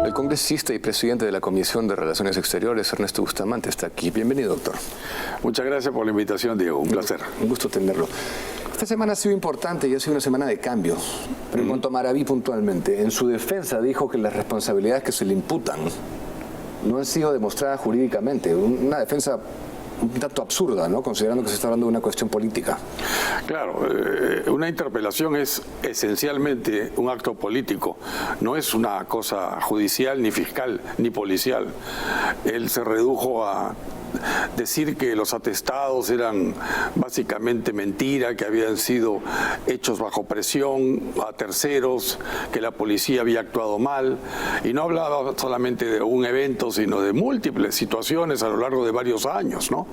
El congresista y presidente de la Comisión de Relaciones Exteriores, Ernesto Bustamante, está aquí. Bienvenido, doctor. Muchas gracias por la invitación, Diego. Un placer. Un gusto tenerlo. Esta semana ha sido importante y ha sido una semana de cambios. Pero en cuanto a Maraví puntualmente, en su defensa dijo que las responsabilidades que se le imputan no han sido demostradas jurídicamente. Una defensa un tanto absurda, ¿no? Considerando que se está hablando de una cuestión política. Claro, una interpelación es esencialmente un acto político, no es una cosa judicial, ni fiscal, ni policial. Él se redujo a decir que los atestados eran básicamente mentira, que habían sido hechos bajo presión a terceros, que la policía había actuado mal, y no hablaba solamente de un evento, sino de múltiples situaciones a lo largo de varios años, ¿no?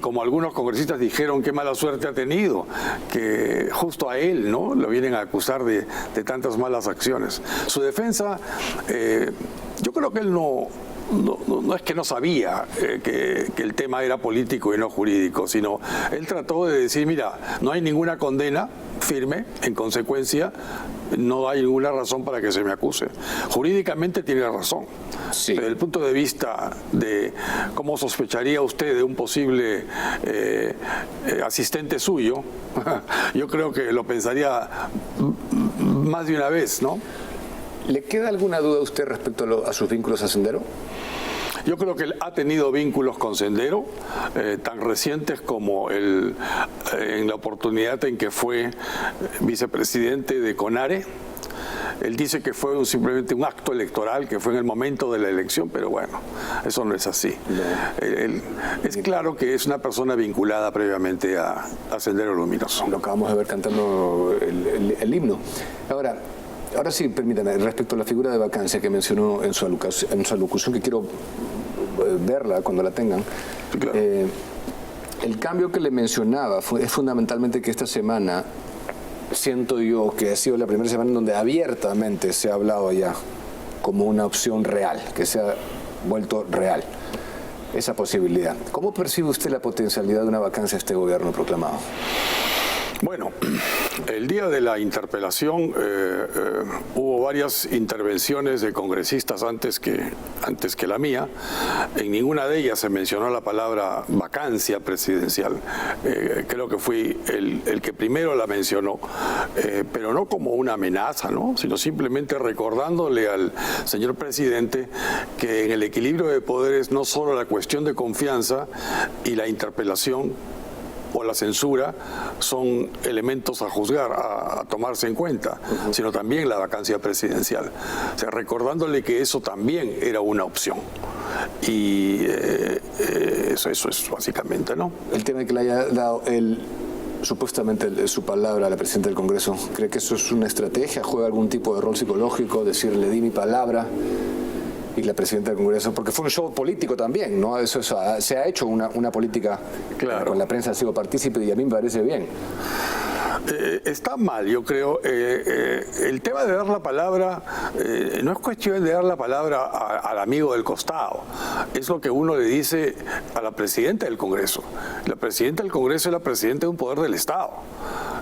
Como algunos congresistas dijeron, qué mala suerte ha tenido, que justo a él, ¿no?, lo vienen a acusar de tantas malas acciones. Su defensa, yo creo que él no es que no sabía que el tema era político y no jurídico, sino él trató de decir, mira, no hay ninguna condena firme, en consecuencia no hay ninguna razón para que se me acuse. Jurídicamente tiene razón. Sí. Desde el punto de vista de cómo sospecharía usted de un posible asistente suyo, yo creo que lo pensaría más de una vez, ¿no? ¿Le queda alguna duda a usted respecto a sus vínculos a Sendero? Yo creo que él ha tenido vínculos con Sendero, tan recientes como en la oportunidad en que fue vicepresidente de CONARE. Él dice que fue simplemente un acto electoral, que fue en el momento de la elección, pero bueno, eso no es así. Es claro que es una persona vinculada previamente a Sendero Luminoso. Lo acabamos de ver cantando el himno. Ahora sí, permítame, respecto a la figura de vacancia que mencionó en su alocución, que quiero verla cuando la tengan. Sí, claro. El cambio que le mencionaba es fundamentalmente que esta semana, siento yo que ha sido la primera semana en donde abiertamente se ha hablado ya como una opción real, que se ha vuelto real, esa posibilidad. ¿Cómo percibe usted la potencialidad de una vacancia a este gobierno proclamado? Bueno, el día de la interpelación hubo varias intervenciones de congresistas antes que la mía. En ninguna de ellas se mencionó la palabra vacancia presidencial. Creo que fui el que primero la mencionó, pero no como una amenaza, ¿no?, sino simplemente recordándole al señor presidente que en el equilibrio de poderes no solo la cuestión de confianza y la interpelación o la censura son elementos a juzgar, a tomarse en cuenta, sino también la vacancia presidencial. O sea, recordándole que eso también era una opción. Y eso es básicamente, ¿no? El tema de que le haya dado supuestamente su palabra a la presidenta del Congreso, ¿cree que eso es una estrategia? ¿Juega algún tipo de rol psicológico? Decir, le di mi palabra y la presidenta del Congreso, porque fue un show político también, ¿no? Eso se ha hecho una política, claro. Con la prensa ha sido partícipe y a mí me parece bien. Está mal, yo creo. El tema de dar la palabra no es cuestión de dar la palabra al amigo del costado. Es lo que uno le dice a la presidenta del Congreso. La presidenta del Congreso es la presidenta de un poder del Estado.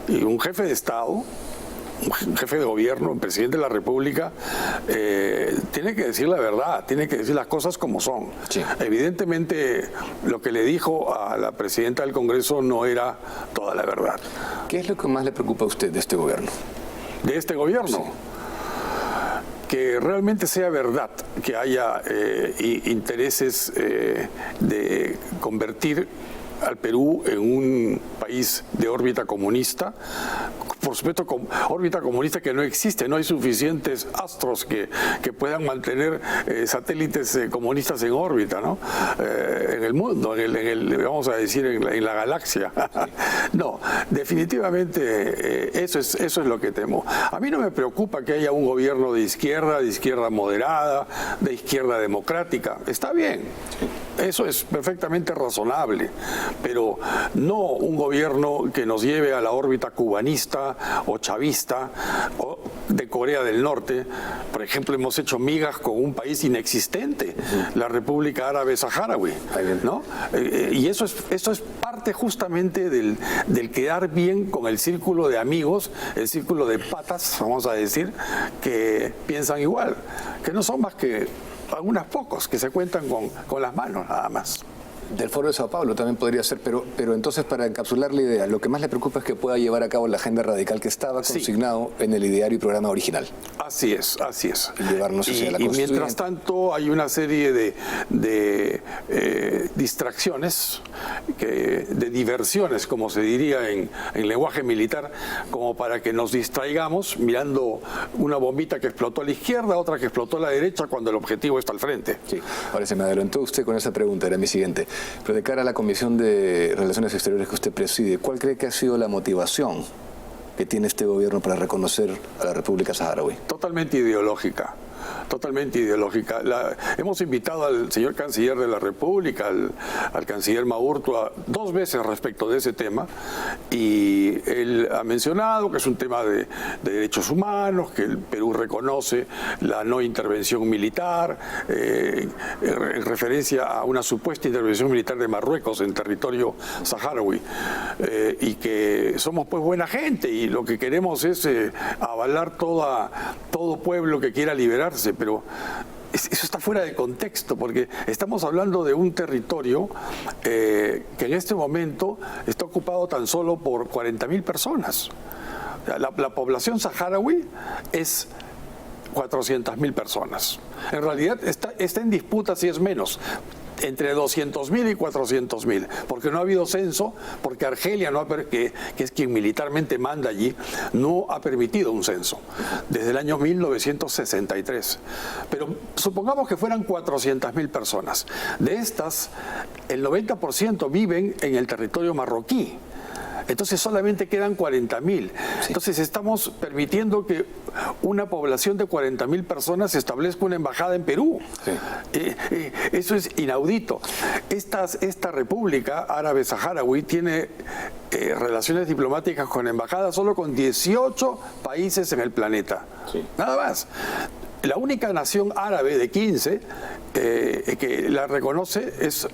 Y un jefe de Estado, un jefe de gobierno, un presidente de la República, tiene que decir la verdad, tiene que decir las cosas como son. Sí. Evidentemente, lo que le dijo a la presidenta del Congreso no era toda la verdad. ¿Qué es lo que más le preocupa a usted de este gobierno? ¿De este gobierno? Sí. Que realmente sea verdad, que haya intereses de convertir al Perú en un país de órbita comunista. Por supuesto, órbita comunista que no existe, no hay suficientes astros que puedan mantener satélites comunistas en órbita, ¿no? En el mundo, vamos a decir, en la galaxia. No, definitivamente eso es lo que temo. A mí no me preocupa que haya un gobierno de izquierda moderada, de izquierda democrática. Está bien. Eso es perfectamente razonable, pero no un gobierno que nos lleve a la órbita cubanista o chavista o de Corea del Norte. Por ejemplo, hemos hecho migas con un país inexistente, la República Árabe Saharaui, ¿no? Y eso es parte justamente del quedar bien con el círculo de amigos, el círculo de patas, vamos a decir, que piensan igual, que no son más que algunos pocos que se cuentan con las manos nada más. Del Foro de Sao Paulo también podría ser, pero entonces, para encapsular la idea, lo que más le preocupa es que pueda llevar a cabo la agenda radical que estaba consignado en el ideario y programa original. Así es, así es. Y llevarnos hacia la y mientras tanto hay una serie de distracciones, de diversiones, como se diría en lenguaje militar, como para que nos distraigamos mirando una bombita que explotó a la izquierda, otra que explotó a la derecha, cuando el objetivo está al frente. Sí, ahora se me adelantó usted con esa pregunta, era mi siguiente. Pero de cara a la Comisión de Relaciones Exteriores que usted preside, ¿cuál cree que ha sido la motivación que tiene este gobierno para reconocer a la República Saharaui? Totalmente ideológica. Totalmente ideológica. Hemos invitado al señor canciller de la República, al canciller Maurtua, 2 veces respecto de ese tema, y él ha mencionado que es un tema de derechos humanos, que el Perú reconoce la no intervención militar, en referencia a una supuesta intervención militar de Marruecos en territorio saharaui, y que somos pues buena gente y lo que queremos es avalar todo pueblo que quiera liberarse, pero eso está fuera de contexto, porque estamos hablando de un territorio que en este momento está ocupado tan solo por 40.000 personas. La población saharaui es 400.000 personas. En realidad está en disputa si es menos, entre 200.000 y 400.000, porque no ha habido censo, porque Argelia, que es quien militarmente manda allí, no ha permitido un censo desde el año 1963. Pero supongamos que fueran 400.000 personas. De estas, el 90% viven en el territorio marroquí. Entonces solamente quedan 40.000. Entonces estamos permitiendo que una población de 40.000 personas establezca una embajada en Perú. Sí. Eso es inaudito. Esta República Árabe Saharaui tiene relaciones diplomáticas con embajadas solo con 18 países en el planeta. Sí. Nada más. La única nación árabe de 15 que la reconoce es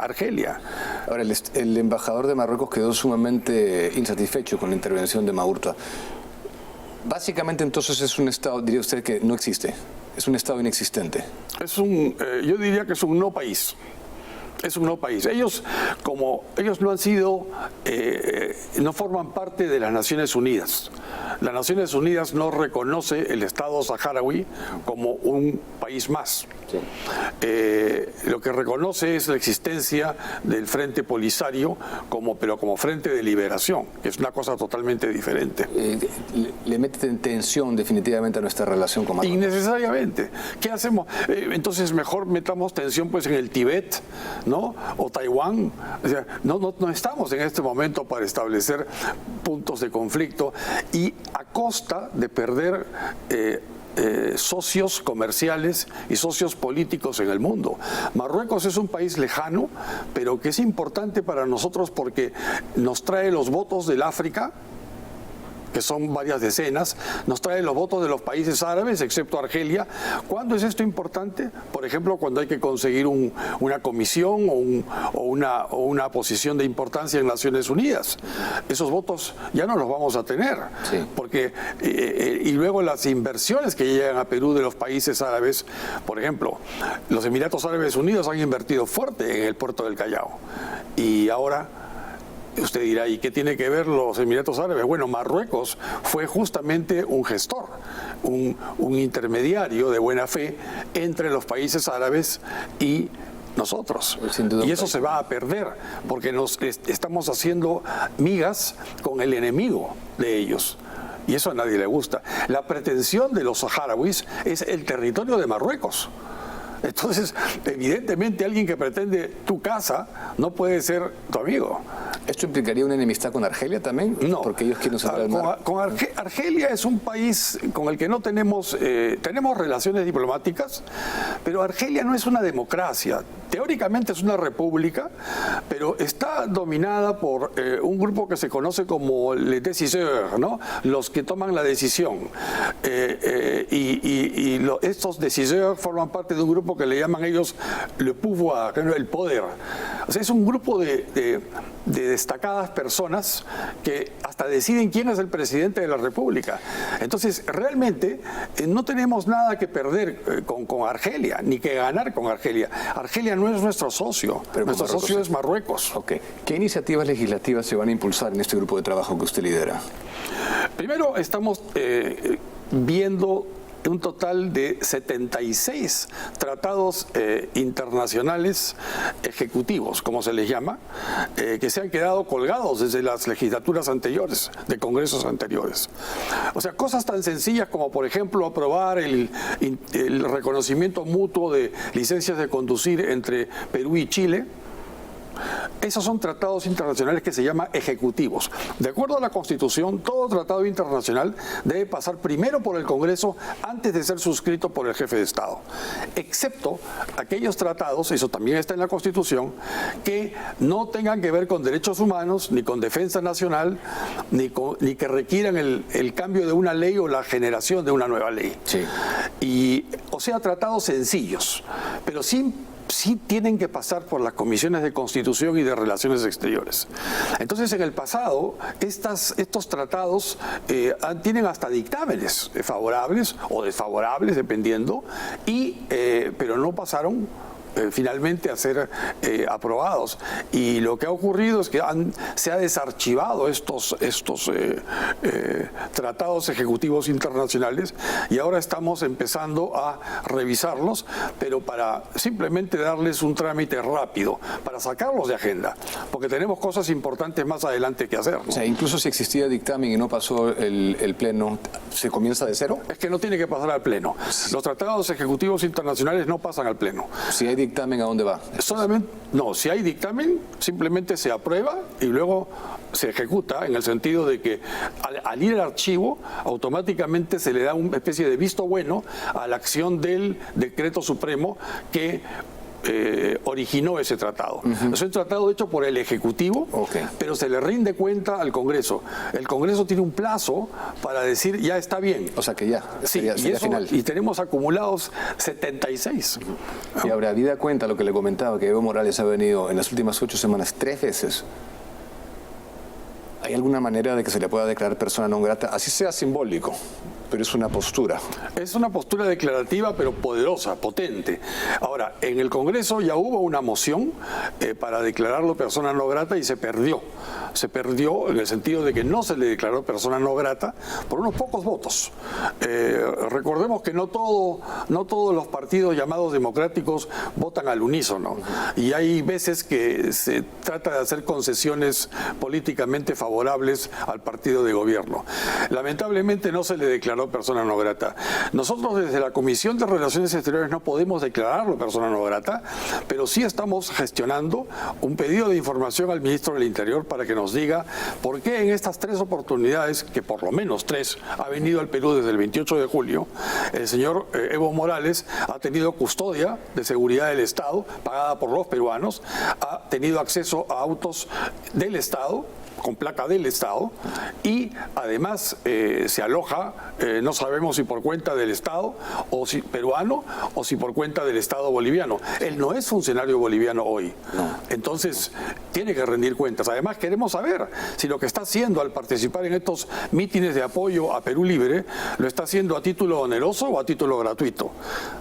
Argelia. Ahora, el embajador de Marruecos quedó sumamente insatisfecho con la intervención de Maurtua. Básicamente, entonces, es un Estado, diría usted, que no existe. Es un Estado inexistente. Yo diría que es un no país. Es un no país. Ellos no han sido, no forman parte de las Naciones Unidas. Las Naciones Unidas no reconoce el Estado saharaui como un país más. Sí. Lo que reconoce es la existencia del Frente Polisario, pero como Frente de Liberación, que es una cosa totalmente diferente. Le mete en tensión definitivamente a nuestra relación con Marruecos. Innecesariamente. ¿Qué hacemos? Entonces mejor metamos tensión pues en el Tíbet, ¿no? O Taiwán. O sea, no estamos en este momento para establecer puntos de conflicto y a costa de perder socios comerciales y socios políticos en el mundo. Marruecos es un país lejano, pero que es importante para nosotros porque nos trae los votos del África, que son varias decenas, nos trae los votos de los países árabes, excepto Argelia. ¿Cuándo es esto importante? Por ejemplo, cuando hay que conseguir una comisión o una posición de importancia en Naciones Unidas. Esos votos ya no los vamos a tener, sí. Porque y luego las inversiones que llegan a Perú de los países árabes, por ejemplo, los Emiratos Árabes Unidos han invertido fuerte en el puerto del Callao. Y ahora usted dirá, ¿y qué tiene que ver los Emiratos Árabes? Bueno, Marruecos fue justamente un gestor, un intermediario de buena fe entre los países árabes y nosotros. Y eso se va a perder porque estamos haciendo migas con el enemigo de ellos. Y eso a nadie le gusta. La pretensión de los saharauis es el territorio de Marruecos. Entonces, evidentemente, alguien que pretende tu casa no puede ser tu amigo. ¿Esto implicaría una enemistad con Argelia también? No. Porque ellos quieren cerrar el mar. Argelia es un país con el que no tenemos relaciones diplomáticas, pero Argelia no es una democracia. Teóricamente es una república, pero está dominada por un grupo que se conoce como les décideurs, ¿no? Los que toman la decisión. Estos décideurs forman parte de un grupo que le llaman ellos le pouvoir, el poder. O sea, es un grupo de destacadas personas que hasta deciden quién es el presidente de la República. Entonces, realmente no tenemos nada que perder con Argelia, ni que ganar con Argelia. Argelia no es nuestro socio, pero nuestro socio es Marruecos. Okay. ¿Qué iniciativas legislativas se van a impulsar en este grupo de trabajo que usted lidera? Primero, estamos viendo un total de 76 tratados internacionales ejecutivos, como se les llama, que se han quedado colgados desde las legislaturas anteriores, de congresos anteriores. O sea, cosas tan sencillas como, por ejemplo, aprobar el reconocimiento mutuo de licencias de conducir entre Perú y Chile. Esos son tratados internacionales que se llaman ejecutivos. De acuerdo a la Constitución, todo tratado internacional debe pasar primero por el Congreso antes de ser suscrito por el jefe de Estado, excepto aquellos tratados, eso también está en la Constitución, que no tengan que ver con derechos humanos, ni con defensa nacional, ni que requieran el cambio de una ley o la generación de una nueva ley. Sí. O sea, tratados sencillos, pero sí tienen que pasar por las comisiones de Constitución y de Relaciones Exteriores. Entonces, en el pasado, estos tratados tienen hasta dictámenes favorables o desfavorables, dependiendo, pero no pasaron finalmente a ser aprobados. Y lo que ha ocurrido es que se ha desarchivado estos tratados ejecutivos internacionales y ahora estamos empezando a revisarlos, pero para simplemente darles un trámite rápido, para sacarlos de agenda, porque tenemos cosas importantes más adelante que hacer, ¿no? O sea, incluso si existía dictamen y no pasó el Pleno, ¿se comienza de cero? Es que no tiene que pasar al Pleno. Los tratados ejecutivos internacionales no pasan al Pleno. Si hay dictamen, ¿a dónde va? Solamente, no, si hay dictamen, simplemente se aprueba y luego se ejecuta, en el sentido de que al ir al archivo, automáticamente se le da una especie de visto bueno a la acción del decreto supremo que originó ese tratado. Es un tratado hecho por el Ejecutivo, pero se le rinde cuenta al Congreso. El Congreso tiene un plazo para decir ya está bien. O sea que ya, sí, sería final. Y tenemos acumulados 76. Y ahora, habida cuenta lo que le comentaba, que Evo Morales ha venido en las últimas 8 semanas 3 veces. ¿Hay alguna manera de que se le pueda declarar persona non grata? Así sea simbólico, pero es una postura. Es una postura declarativa, pero poderosa, potente. Ahora, en el Congreso ya hubo una moción para declararlo persona no grata y se perdió. Se perdió en el sentido de que no se le declaró persona no grata por unos pocos votos. Recordemos que no todos los partidos llamados democráticos votan al unísono. Y hay veces que se trata de hacer concesiones políticamente favorables al partido de gobierno. Lamentablemente no se le declaró persona no grata. Nosotros desde la Comisión de Relaciones Exteriores no podemos declararlo persona no grata, pero sí estamos gestionando un pedido de información al ministro del Interior para que nos diga por qué en estas 3 oportunidades, que por lo menos 3 ha venido al Perú desde el 28 de julio, el señor Evo Morales ha tenido custodia de seguridad del Estado pagada por los peruanos, ha tenido acceso a autos del Estado con placa del Estado y además se aloja, no sabemos si por cuenta del Estado o si peruano o si por cuenta del Estado boliviano. Él no es funcionario boliviano hoy, entonces tiene que rendir cuentas. Además queremos saber si lo que está haciendo al participar en estos mítines de apoyo a Perú Libre lo está haciendo a título oneroso o a título gratuito.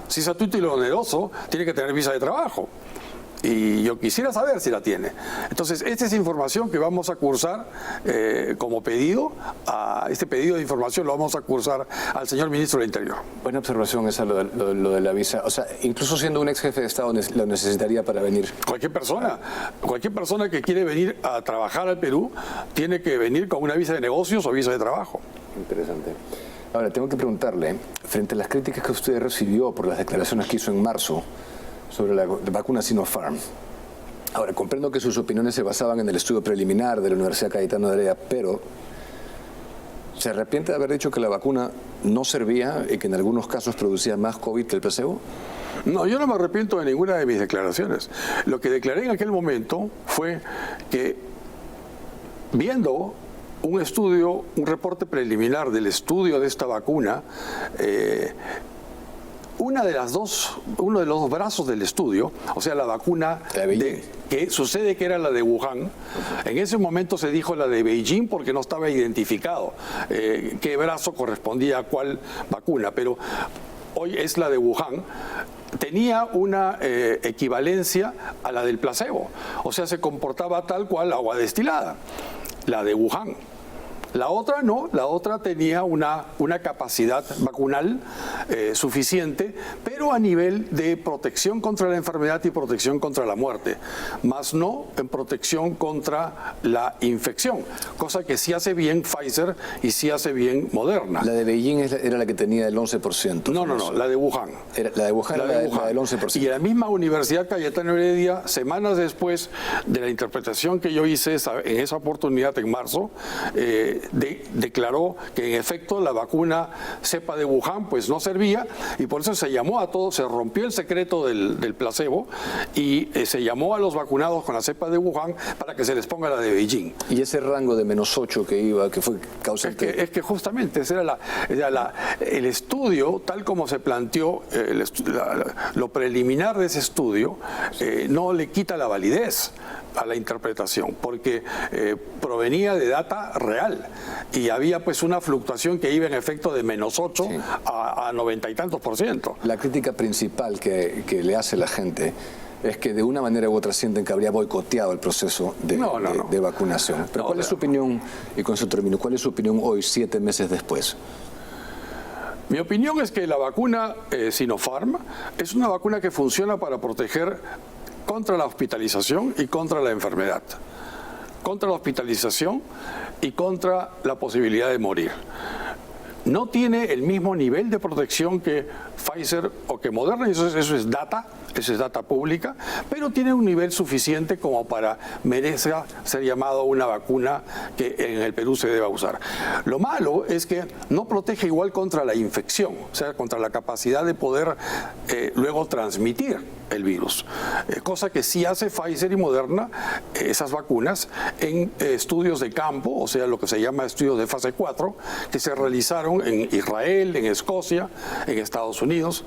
Si es a título oneroso, tiene que tener visa de trabajo. Y yo quisiera saber si la tiene. Entonces, esta es información que vamos a cursar como pedido. Este pedido de información lo vamos a cursar al señor ministro del Interior. Buena observación esa, lo de la visa. O sea, incluso siendo un ex jefe de Estado lo necesitaría para venir. Cualquier persona que quiere venir a trabajar al Perú tiene que venir con una visa de negocios o visa de trabajo. Interesante. Ahora, tengo que preguntarle, frente a las críticas que usted recibió por las declaraciones que hizo en marzo sobre la vacuna Sinopharm, Ahora, comprendo que sus opiniones se basaban en el estudio preliminar de la Universidad Cayetano de Heredia, pero ¿se arrepiente de haber dicho que la vacuna no servía y que en algunos casos producía más COVID que el placebo? No, yo no me arrepiento de ninguna de mis declaraciones. Lo que declaré en aquel momento fue que, viendo un estudio, un reporte preliminar del estudio de esta vacuna, uno de los dos brazos del estudio, o sea, la vacuna que sucede que era la de Wuhan, en ese momento se dijo la de Beijing porque no estaba identificado qué brazo correspondía a cuál vacuna, pero hoy es la de Wuhan, tenía una equivalencia a la del placebo, o sea, se comportaba tal cual agua destilada, la de Wuhan. La otra no, la otra tenía una capacidad vacunal suficiente, pero a nivel de protección contra la enfermedad y protección contra la muerte, más no en protección contra la infección, cosa que sí hace bien Pfizer y sí hace bien Moderna. La de Beijing era la que tenía el 11%. No, la de Wuhan. La de Wuhan era la del 11%. Y la misma Universidad Cayetano Heredia, semanas después de la interpretación que yo hice en esa oportunidad en marzo, declaró que en efecto la vacuna cepa de Wuhan pues no servía, y por eso se llamó a todos, se rompió el secreto del placebo y se llamó a los vacunados con la cepa de Wuhan para que se les ponga la de Beijing. Y ese rango de -8 que iba, que fue causante... Es que justamente ese era el estudio, tal como se planteó, lo preliminar de ese estudio, no le quita la validez a la interpretación, porque provenía de data real y había pues una fluctuación que iba en efecto de -8 sí, a 90 y tantos %. La crítica principal que le hace la gente es que de una manera u otra sienten que habría boicoteado el proceso de vacunación. Pero ¿cuál es su opinión, y con eso termino, cuál es su opinión hoy, 7 meses después? Mi opinión es que la vacuna Sinopharm es una vacuna que funciona para proteger contra la hospitalización y contra la enfermedad, contra la hospitalización y contra la posibilidad de morir. No tiene el mismo nivel de protección que Pfizer o que Moderna, eso es data pública, pero tiene un nivel suficiente como para merecer ser llamado una vacuna que en el Perú se deba usar. Lo malo es que no protege igual contra la infección, o sea, contra la capacidad de poder luego transmitir el virus, cosa que sí hace Pfizer y Moderna, esas vacunas, en estudios de campo, o sea, lo que se llama estudios de fase 4, que se realizaron en Israel, en Escocia, en Estados Unidos,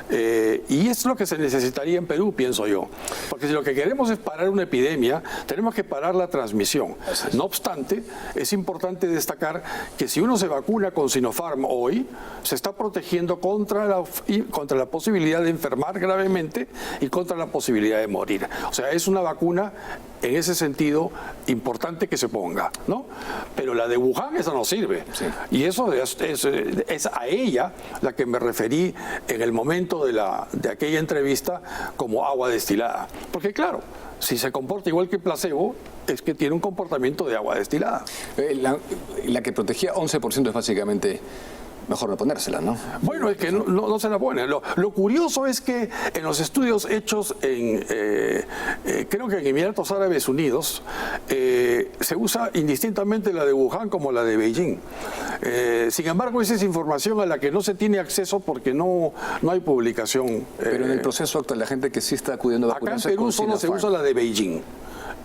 y es lo que se necesitaría en Perú, pienso yo, porque si lo que queremos es parar una epidemia, tenemos que parar la transmisión. No obstante, es importante destacar que si uno se vacuna con Sinopharm hoy, se está protegiendo contra la posibilidad de enfermar gravemente y contra la posibilidad de morir. O sea, es una vacuna en ese sentido importante que se ponga, ¿no? Pero la de Wuhan, esa no sirve. Sí. Y eso es a ella la que me referí en el momento de aquella entrevista como agua destilada. Porque claro, si se comporta igual que el placebo, es que tiene un comportamiento de agua destilada. La que protegía 11% es básicamente... mejor no ponérsela, ¿no? Bueno, es que no se la pone. Lo curioso es que en los estudios hechos creo que en Emiratos Árabes Unidos, se usa indistintamente la de Wuhan como la de Beijing. Sin embargo, esa es información a la que no se tiene acceso porque no hay publicación. Pero en el proceso actual, la gente que sí está acudiendo a vacunarse... Acá en Perú solo se usa la de Beijing.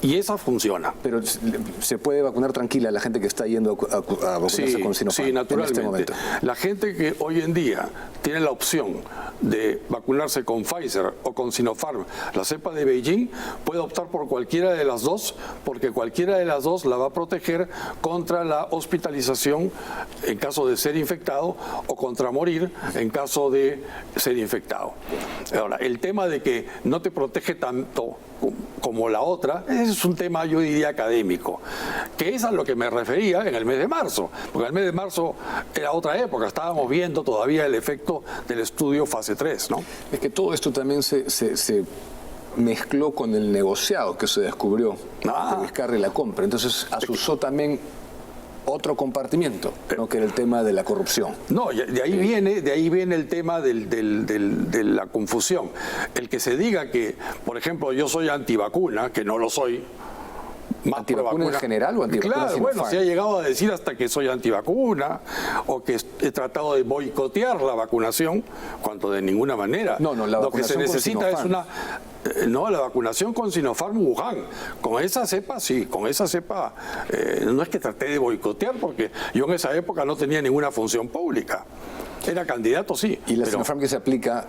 Y esa funciona. Pero se puede vacunar tranquila la gente que está yendo a vacunarse con Sinopharm. Sí, naturalmente. En este momento. La gente que hoy en día tiene la opción de vacunarse con Pfizer o con Sinopharm, la cepa de Beijing, puede optar por cualquiera de las dos, porque cualquiera de las dos la va a proteger contra la hospitalización en caso de ser infectado o contra morir en caso de ser infectado. Ahora, el tema de que no te protege tanto como la otra, ese es un tema, yo diría, académico, que es a lo que me refería en el mes de marzo, porque el mes de marzo era otra época, estábamos viendo todavía el efecto del estudio fase 3, ¿no? Es que todo esto también se mezcló con el negociado que se descubrió de Vizcarra y la compra, entonces asusó también otro compartimiento, ¿no? Que era el tema de la corrupción. No, de ahí viene el tema de la confusión. El que se diga que, por ejemplo, yo soy antivacuna, que no lo soy. ¿Antivacuna en general o antivacuna Claro, Sinopharm? bueno, se ha llegado a decir hasta que soy antivacuna o que he tratado de boicotear la vacunación, cuando de ninguna manera. No, la lo que se vacunación con necesita es Sinopharm. no, la vacunación con Sinopharm Wuhan. Con esa cepa, sí, con esa cepa no es que traté de boicotear, porque yo en esa época no tenía ninguna función pública. Era candidato, sí. Y la pero Sinopharm que se aplica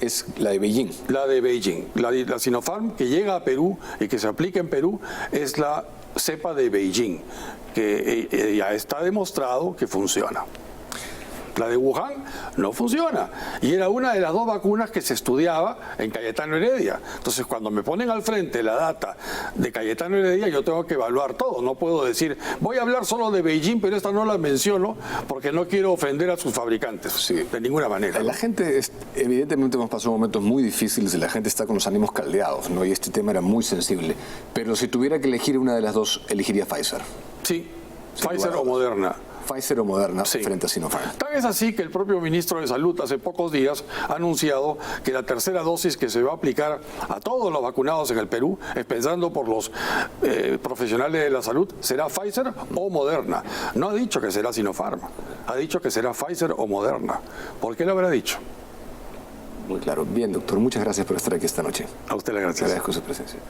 es la de Beijing. la de Beijing. La Sinopharm que llega a Perú y que se aplica en Perú es la cepa de Beijing, que ya está demostrado que funciona. La de Wuhan no funciona. Y era una de las dos vacunas que se estudiaba en Cayetano Heredia. Entonces, cuando me ponen al frente la data de Cayetano Heredia, yo tengo que evaluar todo. No puedo decir, voy a hablar solo de Beijing, pero esta no la menciono porque no quiero ofender a sus fabricantes. Sí. De ninguna manera. La gente, evidentemente hemos pasado momentos muy difíciles y la gente está con los ánimos caldeados, ¿no? Y este tema era muy sensible. Pero si tuviera que elegir una de las dos, elegiría Pfizer. Sí, Sin Pfizer lugar a o Moderna. Pfizer o Moderna Sí. frente a Sinopharm. Tan es así que el propio ministro de Salud hace pocos días ha anunciado que la tercera dosis que se va a aplicar a todos los vacunados en el Perú, pensando por los profesionales de la salud, será Pfizer o Moderna. No ha dicho que será Sinopharm, ha dicho que será Pfizer o Moderna. ¿Por qué lo habrá dicho? Muy claro. Bien, doctor, muchas gracias por estar aquí esta noche. A usted le Le agradezco. agradezco su presencia.